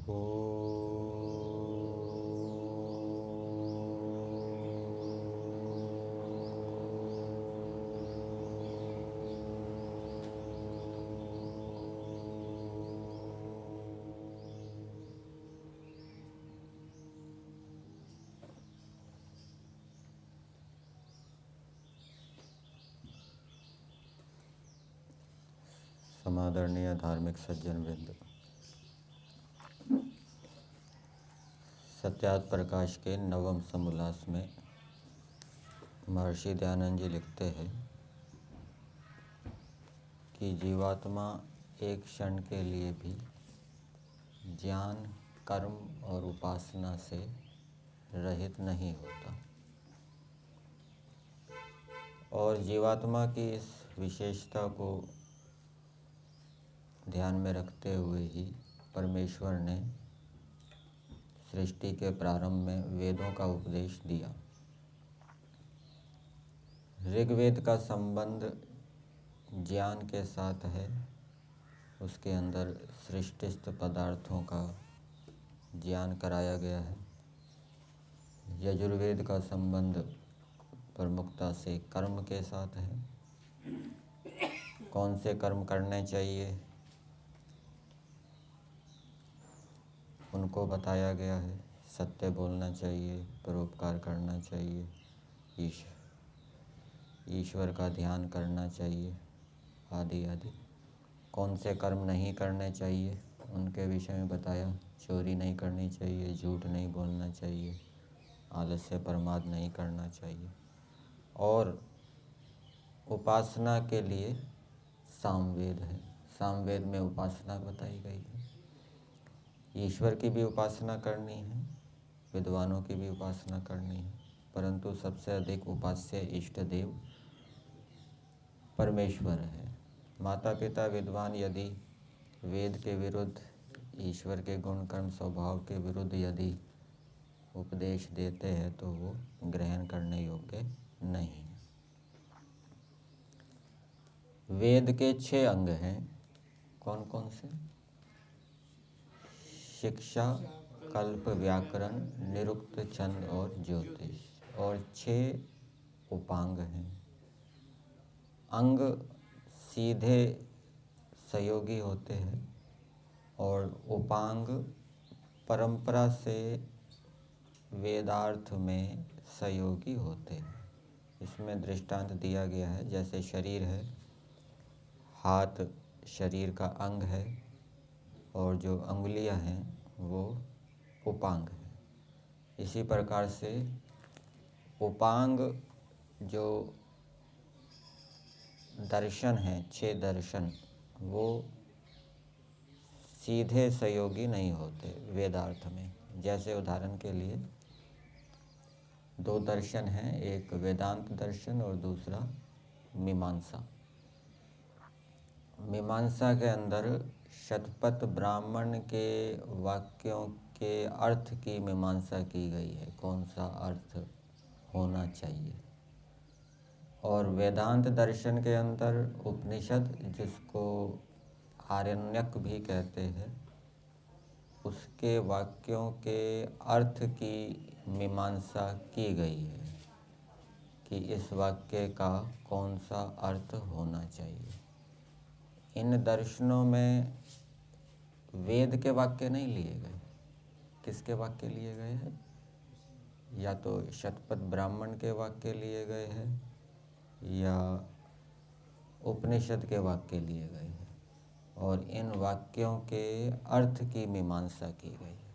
समादरणीय धार्मिक सज्जन वृंद, सत्यार्थ प्रकाश के नवम समोल्लास में महर्षि दयानंद जी लिखते हैं कि जीवात्मा एक क्षण के लिए भी ज्ञान, कर्म और उपासना से रहित नहीं होता और जीवात्मा की इस विशेषता को ध्यान में रखते हुए ही परमेश्वर ने सृष्टि के प्रारंभ में वेदों का उपदेश दिया। ऋग्वेद का संबंध ज्ञान के साथ है, उसके अंदर सृष्टिस्थ पदार्थों का ज्ञान कराया गया है। यजुर्वेद का संबंध प्रमुखता से कर्म के साथ है, कौन से कर्म करने चाहिए उनको बताया गया है। सत्य बोलना चाहिए, परोपकार करना चाहिए, ईश्वर का ध्यान करना चाहिए आदि आदि। कौन से कर्म नहीं करने चाहिए उनके विषय में बताया। चोरी नहीं करनी चाहिए, झूठ नहीं बोलना चाहिए, आलस्य प्रमाद नहीं करना चाहिए। और उपासना के लिए सामवेद है, सामवेद में उपासना बताई गई है। ईश्वर की भी उपासना करनी है, विद्वानों की भी उपासना करनी है, परंतु सबसे अधिक उपास्य इष्ट देव परमेश्वर है। माता पिता विद्वान यदि वेद के विरुद्ध, ईश्वर के गुण कर्म स्वभाव के विरुद्ध यदि उपदेश देते हैं तो वो ग्रहण करने योग्य नहीं है। वेद के 6 अंग हैं। कौन कौन से? शिक्षा, कल्प, व्याकरण, निरुक्त, छंद और ज्योतिष। और 6 उपांग हैं। अंग सीधे सहयोगी होते हैं और उपांग परंपरा से वेदार्थ में सहयोगी होते हैं। इसमें दृष्टांत दिया गया है, जैसे शरीर है, हाथ शरीर का अंग है और जो अंगुलियां हैं वो उपांग है। इसी प्रकार से उपांग जो दर्शन है, 6 दर्शन, वो सीधे सहयोगी नहीं होते वेदार्थ में। जैसे उदाहरण के लिए 2 दर्शन हैं, एक वेदांत दर्शन और दूसरा मीमांसा। मीमांसा के अंदर शतपथ ब्राह्मण के वाक्यों के अर्थ की मीमांसा की गई है, कौन सा अर्थ होना चाहिए। और वेदांत दर्शन के अंदर उपनिषद, जिसको आरण्यक भी कहते हैं, उसके वाक्यों के अर्थ की मीमांसा की गई है कि इस वाक्य का कौन सा अर्थ होना चाहिए। इन दर्शनों में वेद के वाक्य नहीं लिए गए। किसके वाक्य लिए गए हैं? या तो शतपथ ब्राह्मण के वाक्य लिए गए हैं या उपनिषद के वाक्य लिए गए हैं और इन वाक्यों के अर्थ की मीमांसा की गई है।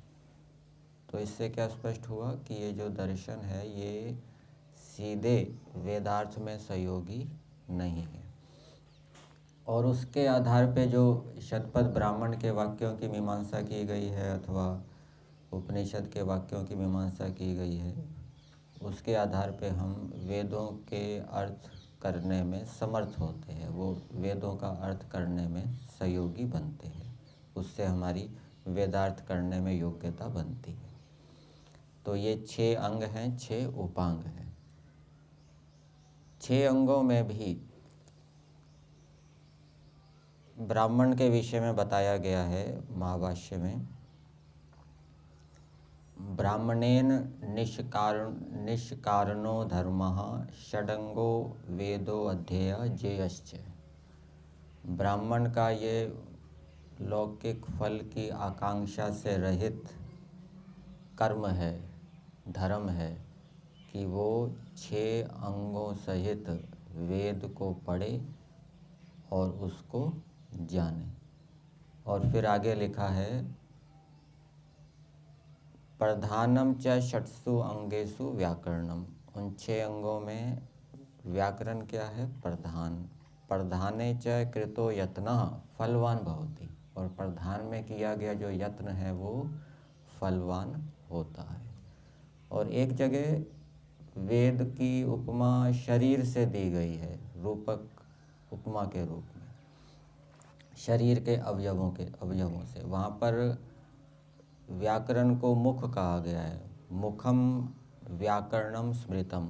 तो इससे क्या स्पष्ट हुआ कि ये जो दर्शन है ये सीधे वेदार्थ में सहयोगी नहीं है। और उसके आधार पे जो शतपथ ब्राह्मण के वाक्यों की मीमांसा की गई है अथवा उपनिषद के वाक्यों की मीमांसा की गई है, उसके आधार पे हम वेदों के अर्थ करने में समर्थ होते हैं। वो वेदों का अर्थ करने में सहयोगी बनते हैं, उससे हमारी वेदार्थ करने में योग्यता बनती है। तो ये 6 अंग हैं, 6 उपांग हैं। 6 अंगों में भी ब्राह्मण के विषय में बताया गया है महाभाष्य में ब्राह्मणेन निष्कारणो धर्मः षडंगो वेदो अध्येय जेयश्च। ब्राह्मण का ये लौकिक फल की आकांक्षा से रहित कर्म है, धर्म है कि वो 6 अंगों सहित वेद को पढ़े और उसको जाने। और फिर आगे लिखा है प्रधानम च षट्सु अंगेषु व्याकरणम। उन 6 अंगों में व्याकरण क्या है? प्रधान। प्रधाने च कृतो यत्नः फलवान भवति। और प्रधान में किया गया जो यत्न है वो फलवान होता है। और एक जगह वेद की उपमा शरीर से दी गई है, रूपक उपमा के रूप में, शरीर के अवयवों से। वहाँ पर व्याकरण को मुख कहा गया है। मुखम व्याकरणम स्मृतम।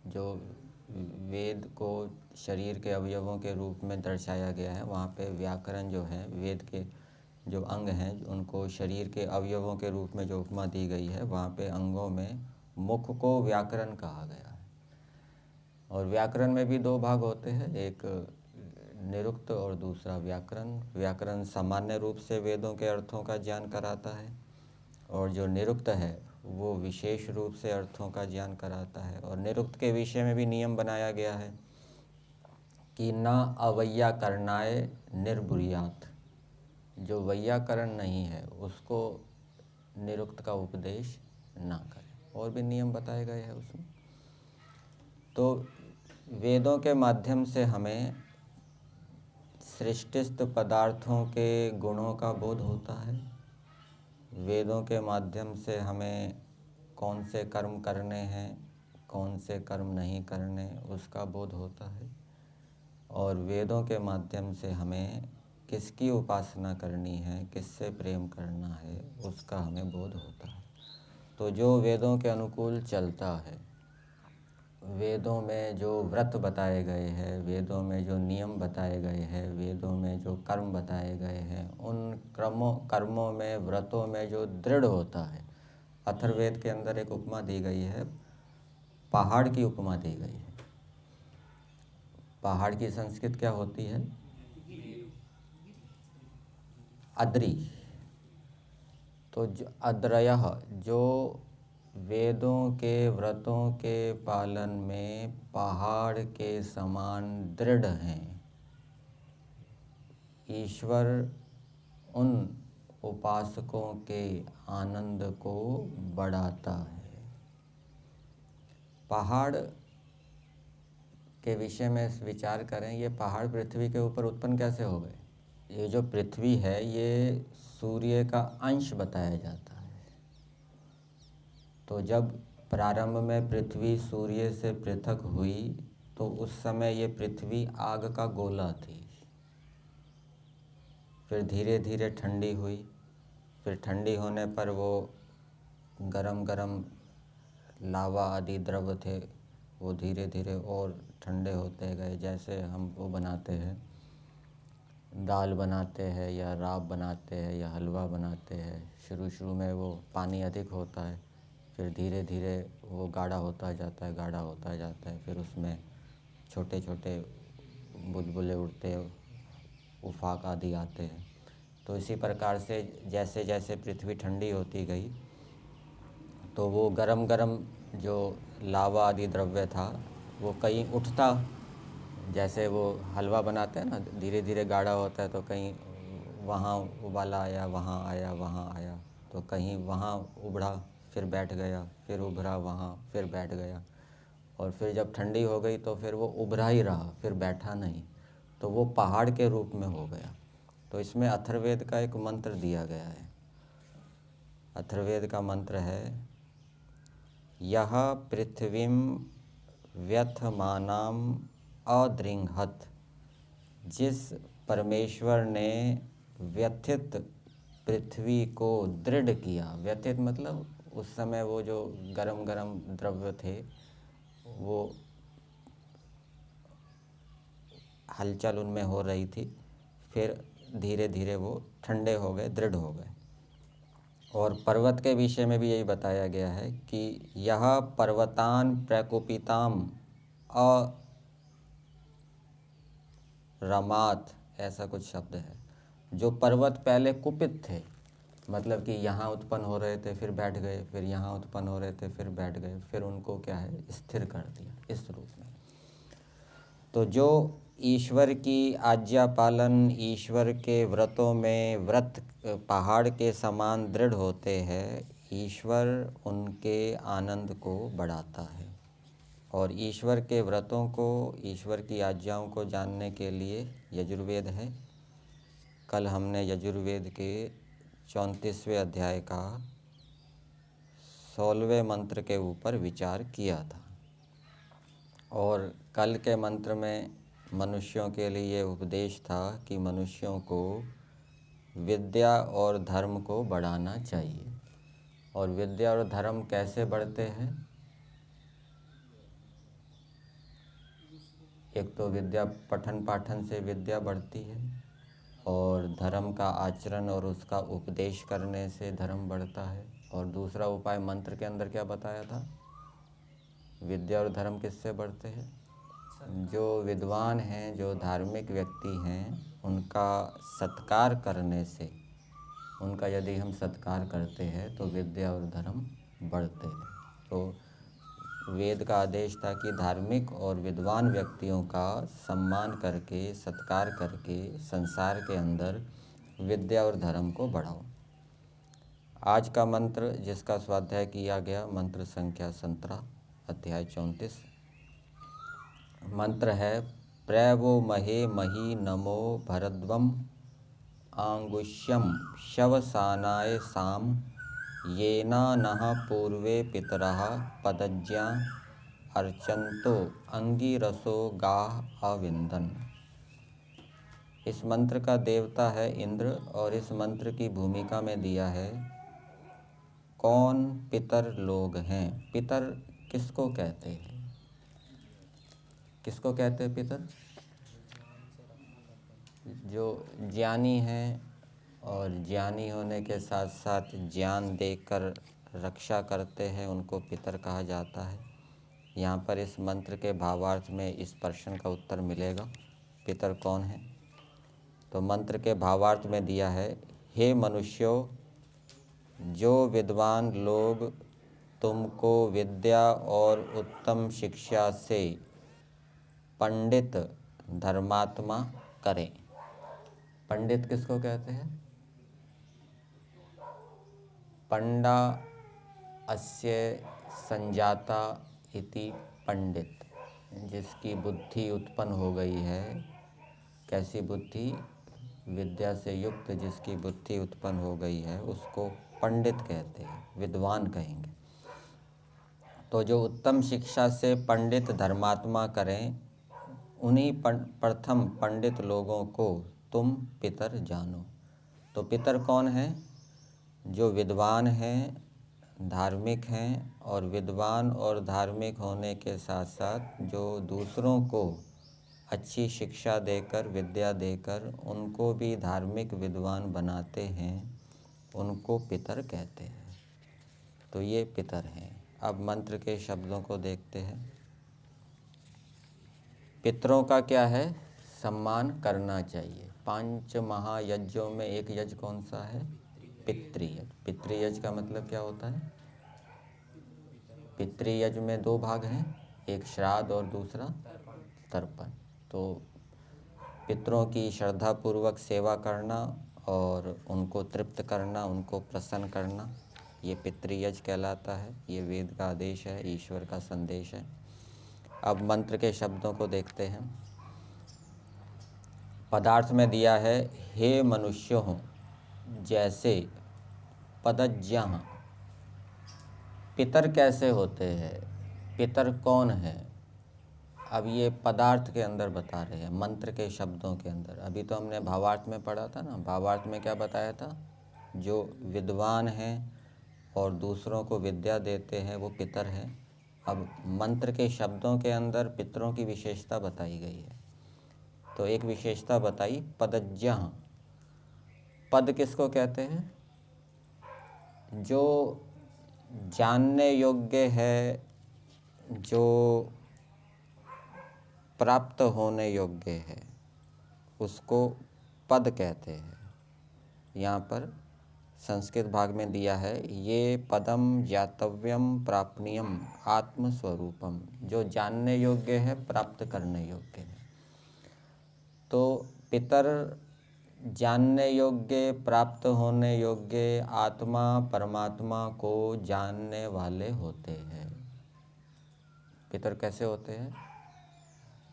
जो वेद को शरीर के अवयवों के रूप में दर्शाया गया है, वहाँ पे व्याकरण जो है, वेद के जो अंग हैं उनको शरीर के अवयवों के रूप में जो उपमा दी गई है, वहाँ पे अंगों में मुख को व्याकरण कहा गया है। और व्याकरण में भी 2 भाग होते हैं, एक निरुक्त और दूसरा व्याकरण। व्याकरण सामान्य रूप से वेदों के अर्थों का ज्ञान कराता है, और जो निरुक्त है वो विशेष रूप से अर्थों का ज्ञान कराता है। और निरुक्त के विषय में भी नियम बनाया गया है कि न अवैयाकरणाय निर्ब्रूयात। जो वैयाकरण नहीं है उसको निरुक्त का उपदेश ना करें। और भी नियम बताए गए हैं उसमें। तो वेदों के माध्यम से हमें सृष्टिस्थ पदार्थों के गुणों का बोध होता है। वेदों के माध्यम से हमें कौन से कर्म करने हैं, कौन से कर्म नहीं करने, उसका बोध होता है। और वेदों के माध्यम से हमें किसकी उपासना करनी है, किससे प्रेम करना है, उसका हमें बोध होता है। तो जो वेदों के अनुकूल चलता है, वेदों में जो व्रत बताए गए हैं, वेदों में जो नियम बताए गए हैं, वेदों में जो कर्म बताए गए हैं, उन कर्मों में, व्रतों में जो दृढ़ होता है। अथर्ववेद के अंदर एक उपमा दी गई है, पहाड़ की उपमा दी गई है। पहाड़ की संस्कृत क्या होती है? अद्रि। तो अद्रयः जो वेदों के व्रतों के पालन में पहाड़ के समान दृढ़ हैं, ईश्वर उन उपासकों के आनंद को बढ़ाता है। पहाड़ के विषय में विचार करें, ये पहाड़ पृथ्वी के ऊपर उत्पन्न कैसे हो गए? ये जो पृथ्वी है ये सूर्य का अंश बताया जाता है। तो जब प्रारंभ में पृथ्वी सूर्य से पृथक हुई तो उस समय ये पृथ्वी आग का गोला थी। फिर धीरे धीरे ठंडी हुई। फिर ठंडी होने पर वो गरम गरम लावा आदि द्रव्य थे, वो धीरे धीरे और ठंडे होते गए। जैसे हम वो बनाते हैं, दाल बनाते हैं या राब बनाते हैं या हलवा बनाते हैं, शुरू में वो पानी अधिक होता है, फिर धीरे धीरे वो गाढ़ा होता जाता है, गाढ़ा होता जाता है। फिर उसमें छोटे छोटे बुलबुले उड़ते, उफाक आदि आते हैं। तो इसी प्रकार से जैसे जैसे पृथ्वी ठंडी होती गई तो वो गरम गरम जो लावा आदि द्रव्य था वो कहीं उठता, जैसे वो हलवा बनाते हैं ना, धीरे धीरे गाढ़ा होता है तो कहीं वहाँ उबाला आया, वहाँ आया, वहाँ आया, तो कहीं वहाँ उभरा, फिर बैठ गया, फिर उभरा वहाँ, फिर बैठ गया। और फिर जब ठंडी हो गई तो फिर वो उभरा ही रहा, फिर बैठा नहीं, तो वो पहाड़ के रूप में हो गया। तो इसमें अथर्ववेद का एक मंत्र दिया गया है। अथर्ववेद का मंत्र है यह पृथ्वीम व्यथमानाम अदृंहत। जिस परमेश्वर ने व्यथित पृथ्वी को दृढ़ किया, व्यथित मतलब उस समय वो जो गरम गरम द्रव्य थे वो हलचल उनमें हो रही थी, फिर धीरे धीरे वो ठंडे हो गए, दृढ़ हो गए। और पर्वत के विषय में भी यही बताया गया है कि यह पर्वतान प्रकोपिताम अरमात, ऐसा कुछ शब्द है। जो पर्वत पहले कुपित थे, मतलब कि यहाँ उत्पन्न हो रहे थे फिर बैठ गए, फिर यहाँ उत्पन्न हो रहे थे फिर बैठ गए, फिर उनको क्या है स्थिर कर दिया इस रूप में। तो जो ईश्वर की आज्ञा पालन, ईश्वर के व्रतों में व्रत पहाड़ के समान दृढ़ होते हैं, ईश्वर उनके आनंद को बढ़ाता है। और ईश्वर के व्रतों को, ईश्वर की आज्ञाओं को जानने के लिए यजुर्वेद है। कल हमने यजुर्वेद के 34वें अध्याय का 16वें मंत्र के ऊपर विचार किया था। और कल के मंत्र में मनुष्यों के लिए उपदेश था कि मनुष्यों को विद्या और धर्म को बढ़ाना चाहिए। और विद्या और धर्म कैसे बढ़ते हैं? एक तो विद्या पठन पाठन से विद्या बढ़ती है, और धर्म का आचरण और उसका उपदेश करने से धर्म बढ़ता है। और दूसरा उपाय मंत्र के अंदर क्या बताया था? विद्या और धर्म किससे बढ़ते हैं? जो विद्वान हैं, जो धार्मिक व्यक्ति हैं, उनका सत्कार करने से, उनका यदि हम सत्कार करते हैं तो विद्या और धर्म बढ़ते हैं। तो वेद का आदेश था कि धार्मिक और विद्वान व्यक्तियों का सम्मान करके, सत्कार करके संसार के अंदर विद्या और धर्म को बढ़ाओ। आज का मंत्र जिसका स्वाध्याय किया गया, मंत्र संख्या 17, अध्याय 34, मंत्र है प्रवो महे मही नमो भरद्वम आंगुष्यम शवसानाय साम येना नः पूर्वे पितरः पदज्ञा अर्चन्तो अंगिरसो गाः अविन्दन्। इस मंत्र का देवता है इंद्र, और इस मंत्र की भूमिका में दिया है कौन पितर लोग हैं। पितर किसको कहते हैं? किसको कहते हैं पितर? जो ज्ञानी हैं और ज्ञानी होने के साथ साथ ज्ञान देकर रक्षा करते हैं, उनको पितर कहा जाता है। यहाँ पर इस मंत्र के भावार्थ में इस प्रश्न का उत्तर मिलेगा, पितर कौन है। तो मंत्र के भावार्थ में दिया है, हे मनुष्यों, जो विद्वान लोग तुमको विद्या और उत्तम शिक्षा से पंडित धर्मात्मा करें। पंडित किसको कहते हैं? पंडा अस्य संजाता इति पंडित। जिसकी बुद्धि उत्पन्न हो गई है, कैसी बुद्धि? विद्या से युक्त जिसकी बुद्धि उत्पन्न हो गई है उसको पंडित कहते हैं, विद्वान कहेंगे। तो जो उत्तम शिक्षा से पंडित धर्मात्मा करें, उन्हीं प्रथम पंडित लोगों को तुम पितर जानो। तो पितर कौन है? जो विद्वान हैं, धार्मिक हैं, और विद्वान और धार्मिक होने के साथ साथ जो दूसरों को अच्छी शिक्षा देकर, विद्या देकर उनको भी धार्मिक विद्वान बनाते हैं, उनको पितर कहते हैं। तो ये पितर हैं। अब मंत्र के शब्दों को देखते हैं। पितरों का क्या है? सम्मान करना चाहिए। 5 महायज्ञों में एक यज्ञ कौन सा है? पितृयज्ञ। पितृयज्ञ का मतलब क्या होता है? पितृयज्ञ में 2 भाग हैं, एक श्राद्ध और दूसरा तर्पण। तो पितरों की श्रद्धापूर्वक सेवा करना और उनको तृप्त करना, उनको प्रसन्न करना, ये पितृयज्ञ कहलाता है। ये वेद का आदेश है, ईश्वर का संदेश है। अब मंत्र के शब्दों को देखते हैं। पदार्थ में दिया है, हे मनुष्यों, जैसे पदज्ञः। पितर कैसे होते हैं? पितर कौन है? अब ये पदार्थ के अंदर बता रहे हैं, मंत्र के शब्दों के अंदर। अभी तो हमने भावार्थ में पढ़ा था ना। भावार्थ में क्या बताया था? जो विद्वान हैं और दूसरों को विद्या देते हैं वो पितर हैं। अब मंत्र के शब्दों के अंदर पितरों की विशेषता बताई गई है। तो एक विशेषता बताई, पदज्ञः। पद किसको कहते हैं? जो जानने योग्य है, जो प्राप्त होने योग्य है, उसको पद कहते हैं। यहाँ पर संस्कृत भाग में दिया है, ये पदम ज्ञातव्यम प्रापणीयम आत्मस्वरूपम। जो जानने योग्य है, प्राप्त करने योग्य है। तो पितर जानने योग्य, प्राप्त होने योग्य आत्मा परमात्मा को जानने वाले होते हैं। पितर कैसे होते हैं?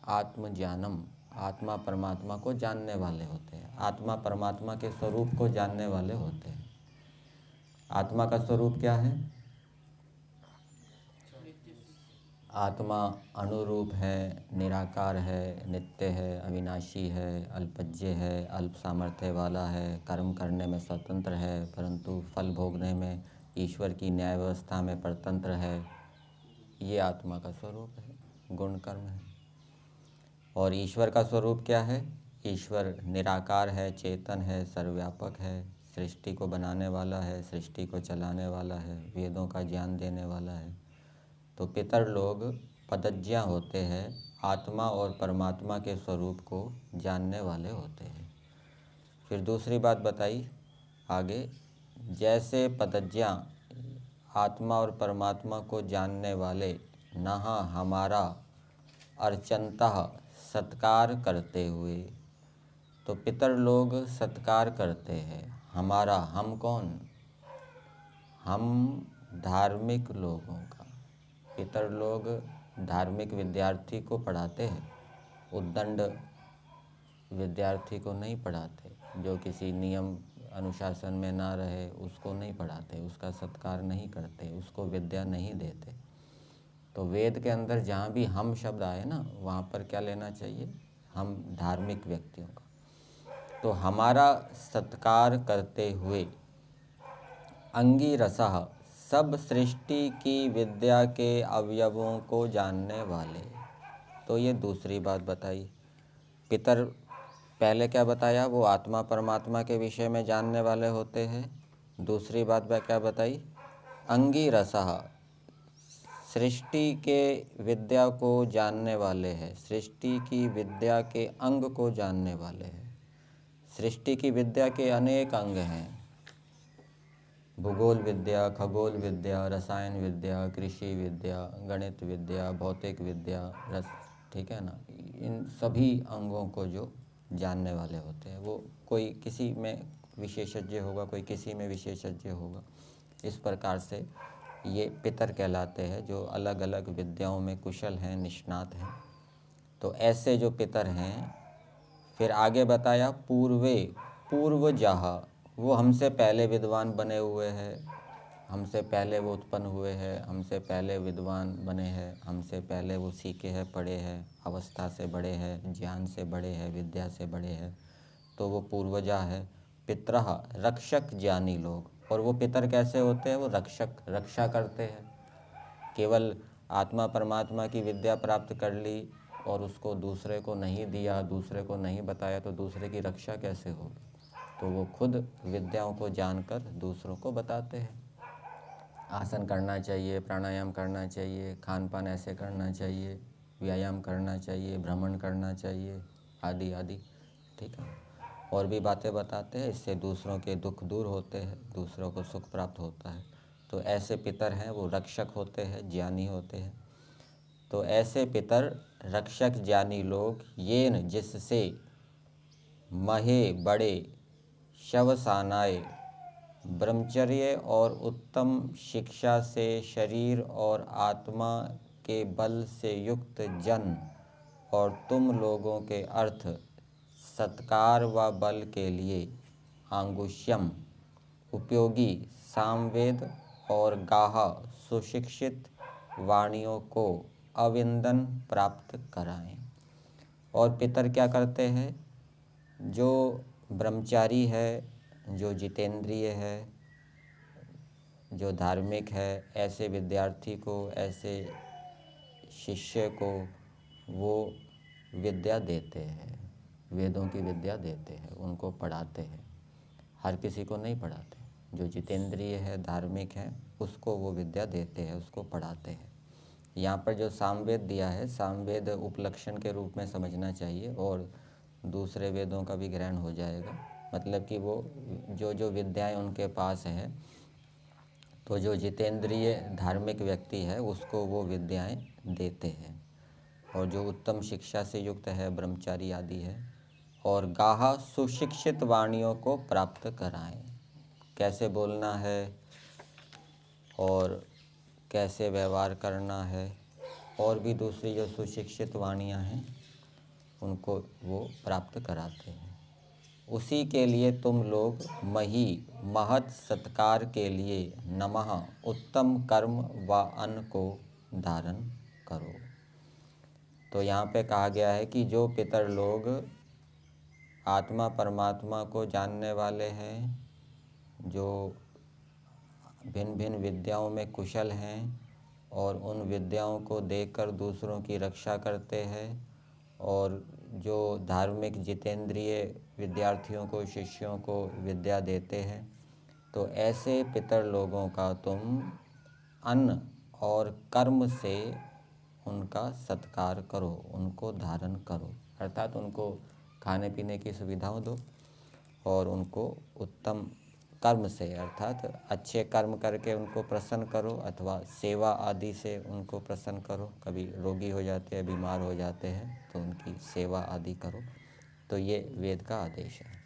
आत्मज्ञानम, आत्मा परमात्मा को जानने वाले होते हैं। आत्मा परमात्मा के स्वरूप को जानने वाले होते हैं। आत्मा का स्वरूप क्या है? आत्मा अनुरूप है, निराकार है, नित्य है, अविनाशी है, अल्पज्य है, अल्प सामर्थ्य वाला है, कर्म करने में स्वतंत्र है, परंतु फल भोगने में ईश्वर की न्याय व्यवस्था में परतंत्र है। ये आत्मा का स्वरूप है, गुण कर्म है। और ईश्वर का स्वरूप क्या है? ईश्वर निराकार है, चेतन है, सर्वव्यापक है, सृष्टि को बनाने वाला है, सृष्टि को चलाने वाला है, वेदों का ज्ञान देने वाला है। तो पितर लोग पदज्ञ होते हैं, आत्मा और परमात्मा के स्वरूप को जानने वाले होते हैं। फिर दूसरी बात बताई आगे, जैसे पदज्ञ आत्मा और परमात्मा को जानने वाले नहा हमारा अर्चनतः सत्कार करते हुए। तो पितर लोग सत्कार करते हैं हमारा, हम कौन? हम धार्मिक लोगों का। पितर लोग धार्मिक विद्यार्थी को पढ़ाते हैं, उद्दंड विद्यार्थी को नहीं पढ़ाते। जो किसी नियम अनुशासन में ना रहे उसको नहीं पढ़ाते, उसका सत्कार नहीं करते, उसको विद्या नहीं देते। तो वेद के अंदर जहाँ भी हम शब्द आए ना, वहाँ पर क्या लेना चाहिए? हम धार्मिक व्यक्तियों का। तो हमारा सत्कार करते हुए अंगिरसः, सब सृष्टि की विद्या के अवयवों को जानने वाले। तो ये दूसरी बात बताई। पितर पहले क्या बताया? वो आत्मा परमात्मा के विषय में जानने वाले होते हैं। दूसरी बात क्या बताई? अंगिरसः, सृष्टि के विद्या को जानने वाले हैं, सृष्टि की विद्या के अंग को जानने वाले हैं। सृष्टि की विद्या के अनेक अंग हैं, भूगोल विद्या, खगोल विद्या, रसायन विद्या, कृषि विद्या, गणित विद्या, भौतिक विद्या, ठीक है ना। इन सभी अंगों को जो जानने वाले होते हैं, वो कोई किसी में विशेषज्ञ होगा, कोई किसी में विशेषज्ञ होगा। इस प्रकार से ये पितर कहलाते हैं, जो अलग अलग विद्याओं में कुशल हैं, निष्णात हैं। तो ऐसे जो पितर हैं, फिर आगे बताया पूर्वे पूर्वजाः, वो हमसे पहले विद्वान बने हुए हैं, हमसे पहले वो उत्पन्न हुए हैं, हमसे पहले विद्वान बने हैं, हमसे पहले वो सीखे हैं, पढ़े हैं, अवस्था से बड़े हैं, ज्ञान से बड़े हैं, विद्या से बड़े हैं। तो वो पूर्वजा है। पितरः, रक्षक ज्ञानी लोग। और वो पितर कैसे होते हैं? वो रक्षक, रक्षा करते हैं। केवल आत्मा परमात्मा की विद्या प्राप्त कर ली और उसको दूसरे को नहीं दिया, दूसरे को नहीं बताया, तो दूसरे की रक्षा कैसे होगी? तो वो खुद विद्याओं को जानकर दूसरों को बताते हैं। आसन करना चाहिए, प्राणायाम करना चाहिए, खान पान ऐसे करना चाहिए, व्यायाम करना चाहिए, भ्रमण करना चाहिए, आदि आदि, ठीक है। और भी बातें बताते हैं, इससे दूसरों के दुख दूर होते हैं, दूसरों को सुख प्राप्त होता है। तो ऐसे पितर हैं, वो रक्षक होते हैं, ज्ञानी होते हैं। तो ऐसे पितर रक्षक ज्ञानी लोग, येन जिससे, महे बड़े, शवसानाय, ब्रह्मचर्य और उत्तम शिक्षा से शरीर और आत्मा के बल से युक्त जन और तुम लोगों के अर्थ सत्कार व बल के लिए आंगुष्यम उपयोगी सामवेद और गाहा सुशिक्षित वाणियों को अविंदन प्राप्त कराएं। और पितर क्या करते हैं? जो ब्रह्मचारी है, जो जितेंद्रिय है, जो धार्मिक है, ऐसे विद्यार्थी को, ऐसे शिष्य को वो विद्या देते हैं, वेदों की विद्या देते हैं, उनको पढ़ाते हैं। हर किसी को नहीं पढ़ाते, जो जितेंद्रिय है, धार्मिक है, उसको वो विद्या देते हैं, उसको पढ़ाते हैं। यहाँ पर जो सामवेद दिया है, सामवेद उपलक्षण के रूप में समझना चाहिए और दूसरे वेदों का भी ग्रहण हो जाएगा। मतलब कि वो जो जो विद्याएं उनके पास हैं, तो जो जितेंद्रिय धार्मिक व्यक्ति है उसको वो विद्याएं देते हैं। और जो उत्तम शिक्षा से युक्त है, ब्रह्मचारी आदि है, और गाहा सुशिक्षित वाणियों को प्राप्त कराएं। कैसे बोलना है और कैसे व्यवहार करना है, और भी दूसरी जो सुशिक्षित वाणियाँ हैं उनको वो प्राप्त कराते हैं। उसी के लिए तुम लोग मही महत् सत्कार के लिए नमः उत्तम कर्म व अन्न को धारण करो। तो यहाँ पे कहा गया है कि जो पितर लोग आत्मा परमात्मा को जानने वाले हैं, जो भिन्न भिन्न विद्याओं में कुशल हैं और उन विद्याओं को देकर दूसरों की रक्षा करते हैं, और जो धार्मिक जितेंद्रिय विद्यार्थियों को, शिष्यों को विद्या देते हैं, तो ऐसे पितर लोगों का तुम अन्न और कर्म से उनका सत्कार करो, उनको धारण करो। अर्थात उनको खाने पीने की सुविधाओं दो और उनको उत्तम कर्म से, अर्थात अच्छे कर्म करके उनको प्रसन्न करो, अथवा सेवा आदि से उनको प्रसन्न करो। कभी रोगी हो जाते हैं, बीमार हो जाते हैं, तो उनकी सेवा आदि करो। तो ये वेद का आदेश है।